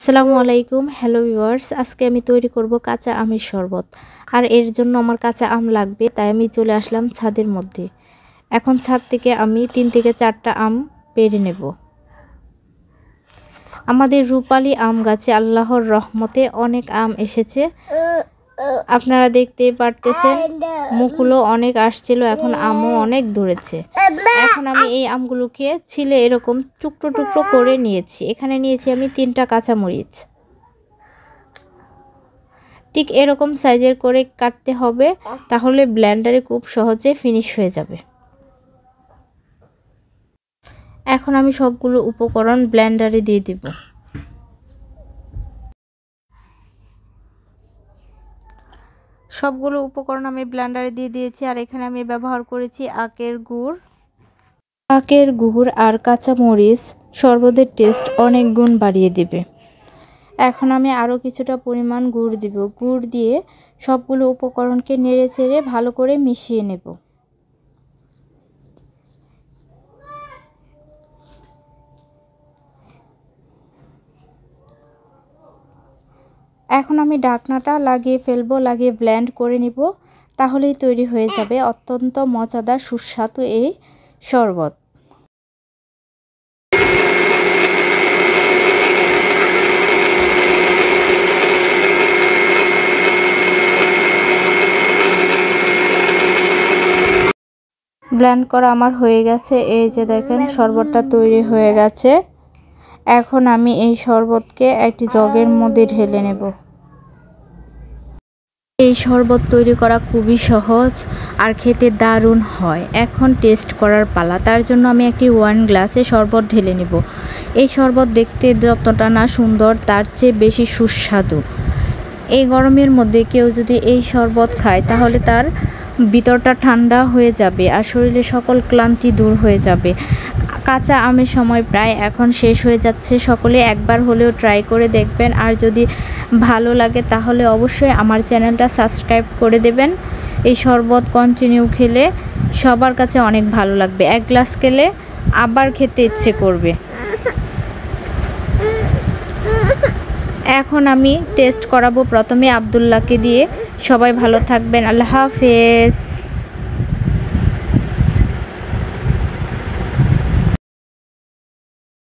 আসসালামু আলাইকুম। Hello viewers, আজকে আমি তৈরি করব কাঁচা আমের শরবত। আর এর জন্য আমার কাঁচা আম লাগবে, তাই আমি চলে আসলাম ছাদের মধ্যে। এখন ছাদ থেকে আমি 3 থেকে 4টা আম পেড়ে নেব। আমাদের রূপালী আম গাছে আল্লাহর রহমতে অনেক আম এসেছে, আপনারা দেখতে পারতেছেন। মুকুলও অনেক আসছিল, এখন আমও অনেক ধরেছে। এখন আমি এই আমগুলোকে ছিলে এরকম টুকরো টুকরো করে নিয়েছি। এখানে নিয়েছি আমি 3টা কাঁচামরিচ। ঠিক এরকম সাইজের করে কাটতে হবে, তাহলে ব্লেন্ডারে খুব সহজে ফিনিশ হয়ে যাবে। এখন আমি সবগুলো উপকরণ ব্লেন্ডারে দিয়ে দিব। সবগুলো উপকরণ আমি ব্লেন্ডারে দিয়ে দিয়েছি। আর এখানে আমি ব্যবহার করেছি আখের গুড় আর কাঁচামরিচ। শরবতের টেস্ট অনেক গুণ বাড়িয়ে দেবে। এখন আমি আরও কিছুটা পরিমাণ গুড় দিব। গুড় দিয়ে সবগুলো উপকরণকে নেড়ে চেড়ে ভালো করে মিশিয়ে নেব। এখন আমি ঢাকনাটা লাগিয়ে ফেলবো, লাগিয়ে ব্লেন্ড করে নিব। তাহলেই তৈরি হয়ে যাবে অত্যন্ত মজাদার সুস্বাদু এই শরবত। ব্লেন্ড করা আমার হয়ে গেছে। এই যে দেখেন, শরবতটা তৈরি হয়ে গেছে। এখন আমি এই শরবতকে একটি জগের মধ্যে ঢেলে নেব। এই শরবত তৈরি করা খুবই সহজ আর খেতে দারুণ হয়। এখন টেস্ট করার পালা। তার জন্য আমি একটি 1 গ্লাসে শরবত ঢেলে নেব। এই শরবত দেখতে যতটা না সুন্দর, তার চেয়ে বেশি সুস্বাদু। এই গরমের মধ্যে কেউ যদি এই শরবত খায়, তাহলে তার ভিতরটা ঠান্ডা হয়ে যাবে আর শরীরে সকল ক্লান্তি দূর হয়ে যাবে। কাঁচা আমের সময় প্রায় এখন শেষ হয়ে যাচ্ছে। সকলে একবার হলেও ট্রাই করে দেখবেন। আর যদি ভালো লাগে তাহলে অবশ্যই আমার চ্যানেলটা সাবস্ক্রাইব করে দেবেন। এই শরবত কন্টিনিউ খেলে সবার কাছে অনেক ভালো লাগবে। 1 গ্লাস খেলে আবার খেতে ইচ্ছে করবে। এখন আমি টেস্ট করাবো প্রথমে আব্দুল্লাহকে দিয়ে। সবাই ভালো থাকবেন। আল্লাহ হাফেজ।